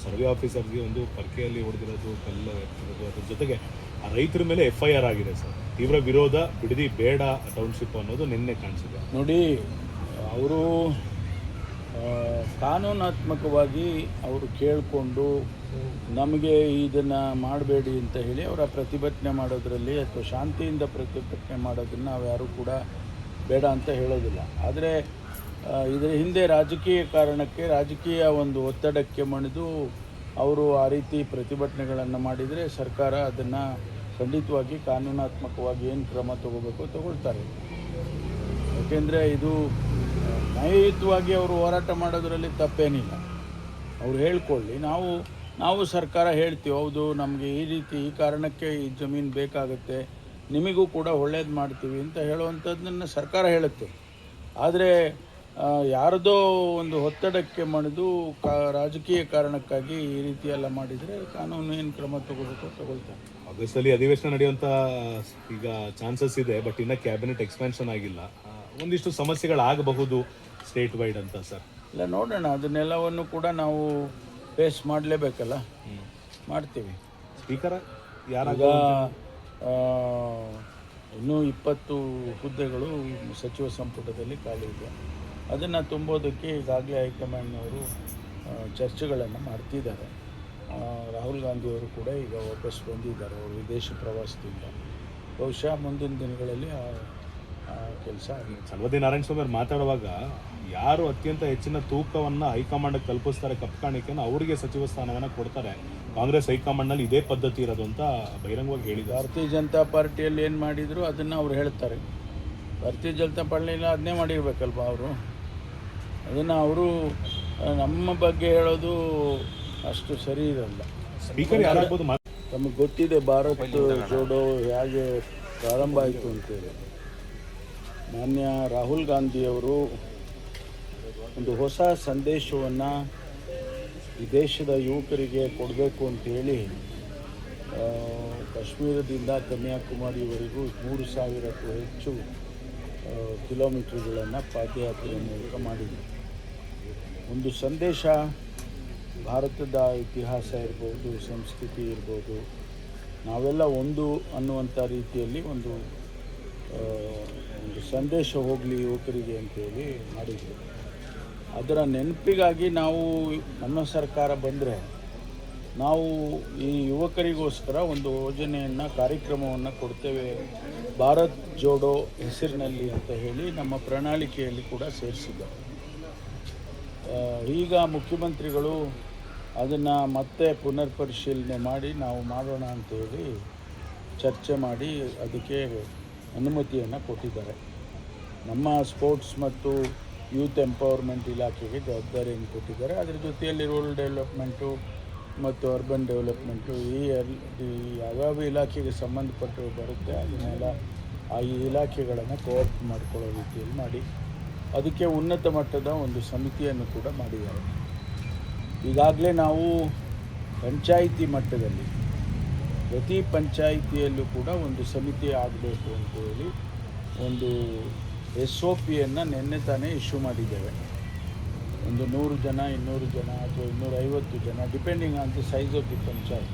Survey ಆಫೀಸರ್ಗೆ ಒಂದು ಪರ್ಕೆಯಲ್ಲಿ ಹೊಡೆದಿರೋದು, ಕಲ್ಲು ಎತ್ತಿರೋದು, ಅದ್ರ ಜೊತೆಗೆ ಆ ರೈತರ ಮೇಲೆ FIR ಆಗಿದೆ ಸರ್. ತೀವ್ರ ವಿರೋಧ, ಬಿಡದಿ ಬೇಡ ಟೌನ್ಶಿಪ್ ಅನ್ನೋದು ನಿನ್ನೆ ಕಾಣಿಸಿದೆ. ನೋಡಿ, ಅವರು ಕಾನೂನಾತ್ಮಕವಾಗಿ ಅವರು ಕೇಳಿಕೊಂಡು ನಮಗೆ ಇದನ್ನು ಮಾಡಬೇಡಿ ಅಂತ ಹೇಳಿ ಅವರ ಪ್ರತಿಭಟನೆ ಮಾಡೋದರಲ್ಲಿ ಅಥವಾ ಶಾಂತಿಯಿಂದ ಪ್ರತಿಭಟನೆ ಮಾಡೋದನ್ನು ನಾವು ಯಾರೂ ಕೂಡ ಬೇಡ ಅಂತ ಹೇಳೋದಿಲ್ಲ. ಆದರೆ ಇದರ ಹಿಂದೆ ರಾಜಕೀಯ ಕಾರಣಕ್ಕೆ, ರಾಜಕೀಯ ಒಂದು ಒತ್ತಡಕ್ಕೆ ಮಣಿದು ಅವರು ಆ ರೀತಿ ಪ್ರತಿಭಟನೆಗಳನ್ನು ಮಾಡಿದರೆ ಸರ್ಕಾರ ಅದನ್ನು ಖಂಡಿತವಾಗಿ ಕಾನೂನಾತ್ಮಕವಾಗಿ ಏನು ಕ್ರಮ ತಗೋಬೇಕು ತಗೊಳ್ತಾರೆ. ಯಾಕೆಂದರೆ ಇದು ನ್ಯಾಯಯುತವಾಗಿ ಅವರು ಹೋರಾಟ ಮಾಡೋದರಲ್ಲಿ ತಪ್ಪೇನಿಲ್ಲ. ಅವ್ರು ಹೇಳ್ಕೊಳ್ಳಿ, ನಾವು ಸರ್ಕಾರ ಹೇಳ್ತೀವಿ, ಹೌದು ನಮಗೆ ಈ ರೀತಿ ಈ ಕಾರಣಕ್ಕೆ ಈ ಜಮೀನು ಬೇಕಾಗುತ್ತೆ, ನಿಮಗೂ ಕೂಡ ಒಳ್ಳೇದು ಮಾಡ್ತೀವಿ ಅಂತ ಹೇಳುವಂಥದ್ದನ್ನು ಸರ್ಕಾರ ಹೇಳುತ್ತೆ. ಆದರೆ ಯಾರದೋ ಒಂದು ಒತ್ತಡಕ್ಕೆ ಮಣಿದು ರಾಜಕೀಯ ಕಾರಣಕ್ಕಾಗಿ ಈ ರೀತಿ ಎಲ್ಲ ಮಾಡಿದರೆ ಕಾನೂನು ಏನು ಕ್ರಮ ತಗೋಬೇಕು ತಗೊಳ್ತಾರೆ. ಆಗಸ್ಟಲ್ಲಿ ಅಧಿವೇಶನ ನಡೆಯುವಂಥ ಈಗ ಚಾನ್ಸಸ್ ಇದೆ, ಬಟ್ ಇನ್ನು ಕ್ಯಾಬಿನೆಟ್ ಎಕ್ಸ್ಪ್ಯಾನ್ಷನ್ ಆಗಿಲ್ಲ. ಒಂದಿಷ್ಟು ಸಮಸ್ಯೆಗಳಾಗಬಹುದು ಸ್ಟೇಟ್ ವೈಡ್ ಅಂತ ಸರ್. ಇಲ್ಲ, ನೋಡೋಣ, ಅದನ್ನೆಲ್ಲವನ್ನು ಕೂಡ ನಾವು ಫೇಸ್ ಮಾಡಲೇಬೇಕಲ್ಲ, ಮಾಡ್ತೀವಿ. ಸ್ಪೀಕರ್ ಯಾರಾಗ ಇನ್ನೂ 20 ಹುದ್ದೆಗಳು ಸಚಿವ ಸಂಪುಟದಲ್ಲಿ ಖಾಲಿ ಇದೆ. ಅದನ್ನು ತುಂಬೋದಕ್ಕೆ ಈಗಾಗಲೇ ಹೈಕಮಾಂಡ್ನವರು ಚರ್ಚೆಗಳನ್ನು ಮಾಡ್ತಿದ್ದಾರೆ. ರಾಹುಲ್ ಗಾಂಧಿಯವರು ಕೂಡ ಈಗ ವಾಪಸ್ ಬಂದಿದ್ದಾರೆ ಅವರು ವಿದೇಶಿ ಪ್ರವಾಸದಿಂದ. ಬಹುಶಃ ಮುಂದಿನ ದಿನಗಳಲ್ಲಿ ಕೆಲಸ. ಸಲ್ವದಿ ನಾರಾಯಣ ಸ್ವಾಮಿ ಅವರು ಮಾತಾಡುವಾಗ ಯಾರು ಅತ್ಯಂತ ಹೆಚ್ಚಿನ ತೂಕವನ್ನು ಹೈಕಮಾಂಡ್ಗೆ ಕಲ್ಪಿಸ್ತಾರೆ ಕಪ್ಪು ಕಾಣಿಕೆಯನ್ನು ಅವರಿಗೆ ಸಚಿವ ಸ್ಥಾನವನ್ನು ಕೊಡ್ತಾರೆ. ಕಾಂಗ್ರೆಸ್ ಹೈಕಮಾಂಡ್ನಲ್ಲಿ ಇದೇ ಪದ್ಧತಿ ಇರೋದು ಅಂತ ಬಹಿರಂಗವಾಗಿ ಹೇಳಿದ್ದಾರೆ. ಭಾರತೀಯ ಜನತಾ ಪಾರ್ಟಿಯಲ್ಲಿ ಏನು ಮಾಡಿದ್ರು ಅದನ್ನು ಅವ್ರು ಹೇಳ್ತಾರೆ. ಭಾರತೀಯ ಜನತಾ ಪಾರ್ಟಿಯಲ್ಲಿ ಅದನ್ನೇ ಮಾಡಿರ್ಬೇಕಲ್ವ ಅವರು. ಅದನ್ನು ಅವರು ನಮ್ಮ ಬಗ್ಗೆ ಹೇಳೋದು ಅಷ್ಟು ಸರಿ ಇರಲ್ಲ. ಸ್ಪೀಕರ್ ಯಾರಾಗ್ಬೋದು? ನಮಗೆ ಗೊತ್ತಿದೆ ಭಾರತ್ ಜೋಡೋ ಹೇಗೆ ಪ್ರಾರಂಭ ಆಯಿತು ಅಂತೇಳಿ. ಮಾನ್ಯ ರಾಹುಲ್ ಗಾಂಧಿಯವರು ಒಂದು ಹೊಸ ಸಂದೇಶವನ್ನು ಈ ದೇಶದ ಯುವಕರಿಗೆ ಕೊಡಬೇಕು ಅಂತೇಳಿ ಕಾಶ್ಮೀರದಿಂದ ಕನ್ಯಾಕುಮಾರಿವರೆಗೂ 3,000ಕ್ಕೂ ಹೆಚ್ಚು ಕಿಲೋಮೀಟರ್ಗಳನ್ನು ಪಾದಯಾತ್ರೆಯ ಮೂಲಕ ಮಾಡಿದರು. ಒಂದು ಸಂದೇಶ, ಭಾರತದ ಇತಿಹಾಸ ಇರ್ಬೋದು, ಸಂಸ್ಕೃತಿ ಇರ್ಬೋದು, ನಾವೆಲ್ಲ ಒಂದು ಅನ್ನುವಂಥ ರೀತಿಯಲ್ಲಿ ಒಂದು ಸಂದೇಶ ಹೋಗಲಿ ಯುವಕರಿಗೆ ಅಂತೇಳಿ ಮಾಡಿದರು. ಅದರ ನೆನಪಿಗಾಗಿ ನಾವು ನಮ್ಮ ಸರ್ಕಾರ ಬಂದರೆ ನಾವು ಈ ಯುವಕರಿಗೋಸ್ಕರ ಒಂದು ಯೋಜನೆಯನ್ನು, ಕಾರ್ಯಕ್ರಮವನ್ನು ಕೊಡ್ತೇವೆ, ಭಾರತ್ ಜೋಡೋ ಹೆಸರಿನಲ್ಲಿ ಅಂತ ಹೇಳಿ ನಮ್ಮ ಪ್ರಣಾಳಿಕೆಯಲ್ಲಿ ಕೂಡ ಸೇರಿಸಿದ್ದಾರೆ. ಈಗ ಮುಖ್ಯಮಂತ್ರಿಗಳು ಅದನ್ನು ಮತ್ತೆ ಪುನರ್ ಪರಿಶೀಲನೆ ಮಾಡಿ ನಾವು ಮಾಡೋಣ ಅಂತೇಳಿ ಚರ್ಚೆ ಮಾಡಿ ಅದಕ್ಕೆ ಅನುಮತಿಯನ್ನು ಕೊಟ್ಟಿದ್ದಾರೆ. ನಮ್ಮ ಸ್ಪೋರ್ಟ್ಸ್ ಮತ್ತು ಯೂತ್ ಎಂಪವರ್ಮೆಂಟ್ ಇಲಾಖೆಗೆ ಜವಾಬ್ದಾರಿಯನ್ನು ಕೊಟ್ಟಿದ್ದಾರೆ. ಅದರ ಜೊತೆಯಲ್ಲಿ ರೂರಲ್ ಡೆವಲಪ್ಮೆಂಟು ಮತ್ತು ಅರ್ಬನ್ ಡೆವಲಪ್ಮೆಂಟು ಈ ಯಾವ್ಯಾವ ಇಲಾಖೆಗೆ ಸಂಬಂಧಪಟ್ಟು ಬರುತ್ತೆ ಅದನ್ನೆಲ್ಲ ಆ ಇಲಾಖೆಗಳನ್ನು ಕೋಆಪ್ಟ್ ಮಾಡಿಕೊಳ್ಳೋ ರೀತಿಯಲ್ಲಿ ಮಾಡಿ ಅದಕ್ಕೆ ಉನ್ನತ ಮಟ್ಟದ ಒಂದು ಸಮಿತಿಯನ್ನು ಕೂಡ ಮಾಡಿದ್ದಾರೆ. ಈಗಾಗಲೇ ನಾವು ಪಂಚಾಯಿತಿ ಮಟ್ಟದಲ್ಲಿ ಪ್ರತಿ ಪಂಚಾಯಿತಿಯಲ್ಲೂ ಕೂಡ ಒಂದು ಸಮಿತಿ ಆಗಬೇಕು ಅಂತೇಳಿ ಒಂದು SOPಯನ್ನು ನಿನ್ನೆ ತಾನೇ ಇಶ್ಯೂ ಮಾಡಿದ್ದೇವೆ. ಒಂದು 100 ಜನ, 200 ಜನ ಅಥವಾ 250 ಜನ, depending on the size of the panchayat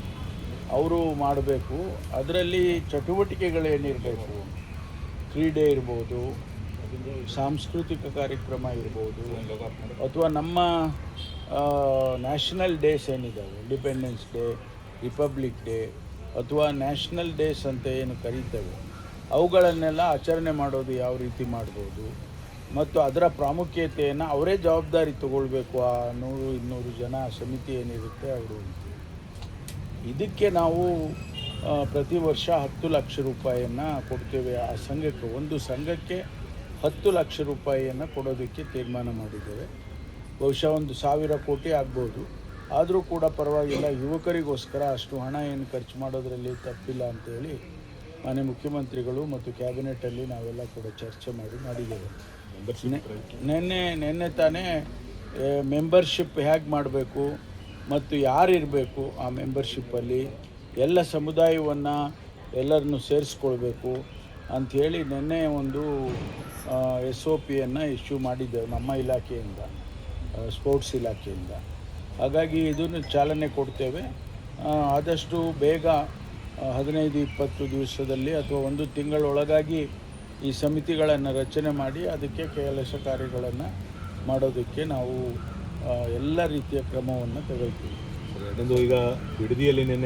ಅವರು ಮಾಡಬೇಕು. ಅದರಲ್ಲಿ ಚಟುವಟಿಕೆಗಳೇನಿರಬೇಕು, ಕ್ರೀಡೆ ಇರ್ಬೋದು, ಸಾಂಸ್ಕೃತಿಕ ಕಾರ್ಯಕ್ರಮ ಇರ್ಬೋದು, ಅಥವಾ ನಮ್ಮ ನ್ಯಾಷನಲ್ ಡೇಸ್ ಏನಿದ್ದಾವೆ, ಇಂಡಿಪೆಂಡೆನ್ಸ್ ಡೇ, ರಿಪಬ್ಲಿಕ್ ಡೇ ಅಥವಾ ನ್ಯಾಷನಲ್ ಡೇಸ್ ಅಂತ ಏನು ಕರೀತೇವೆ, ಅವುಗಳನ್ನೆಲ್ಲ ಆಚರಣೆ ಮಾಡೋದು ಯಾವ ರೀತಿ ಮಾಡ್ಬೋದು ಮತ್ತು ಅದರ ಪ್ರಾಮುಖ್ಯತೆಯನ್ನು ಅವರೇ ಜವಾಬ್ದಾರಿ ತಗೊಳ್ಬೇಕು. ಆ 100-200 ಜನ ಸಮಿತಿ ಏನಿರುತ್ತೆ ಅವರು. ಇದಕ್ಕೆ ನಾವು ಪ್ರತಿ ವರ್ಷ 10 ಲಕ್ಷ ರೂಪಾಯಿಯನ್ನು ಕೊಡ್ತೇವೆ ಆ ಸಂಘಕ್ಕೆ. ಒಂದು ಸಂಘಕ್ಕೆ 10 ಲಕ್ಷ ರೂಪಾಯಿಯನ್ನು ಕೊಡೋದಕ್ಕೆ ತೀರ್ಮಾನ ಮಾಡಿದ್ದೇವೆ. ಬಹುಶಃ 1,000 ಕೋಟಿ ಆಗ್ಬೋದು, ಆದರೂ ಕೂಡ ಪರವಾಗಿಲ್ಲ, ಯುವಕರಿಗೋಸ್ಕರ ಅಷ್ಟು ಹಣ ಏನು ಖರ್ಚು ಮಾಡೋದರಲ್ಲಿ ತಪ್ಪಿಲ್ಲ ಅಂತೇಳಿ ಮಾನ್ಯ ಮುಖ್ಯಮಂತ್ರಿಗಳು ಮತ್ತು ಕ್ಯಾಬಿನೆಟಲ್ಲಿ ನಾವೆಲ್ಲ ಕೂಡ ಚರ್ಚೆ ಮಾಡಿದ್ದೇವೆ. ನಿನ್ನೆ ತಾನೇ ಮೆಂಬರ್ಶಿಪ್ ಹೇಗೆ ಮಾಡಬೇಕು ಮತ್ತು ಯಾರಿರಬೇಕು ಆ ಮೆಂಬರ್ಶಿಪ್ಪಲ್ಲಿ, ಎಲ್ಲ ಸಮುದಾಯವನ್ನು ಎಲ್ಲರನ್ನು ಸೇರಿಸ್ಕೊಳ್ಬೇಕು ಅಂಥೇಳಿ ನಿನ್ನೆ ಒಂದು SOPಯನ್ನು ಇಶ್ಯೂ ಮಾಡಿದ್ದೇವೆ ನಮ್ಮ ಇಲಾಖೆಯಿಂದ, ಸ್ಪೋರ್ಟ್ಸ್ ಇಲಾಖೆಯಿಂದ. ಹಾಗಾಗಿ ಇದನ್ನು ಚಾಲನೆ ಕೊಡ್ತೇವೆ. ಆದಷ್ಟು ಬೇಗ 15-20 ದಿವಸದಲ್ಲಿ ಅಥವಾ 1 ತಿಂಗಳೊಳಗಾಗಿ ಈ ಸಮಿತಿಗಳನ್ನು ರಚನೆ ಮಾಡಿ ಅದಕ್ಕೆ ಕೆಲಸ ಕಾರ್ಯಗಳನ್ನು ಮಾಡೋದಕ್ಕೆ ನಾವು ಎಲ್ಲ ರೀತಿಯ ಕ್ರಮವನ್ನು ತಗೊಳ್ತೀವಿ. ಈಗ ಬಿಡದಿಯಲ್ಲಿ ನಿನ್ನೆ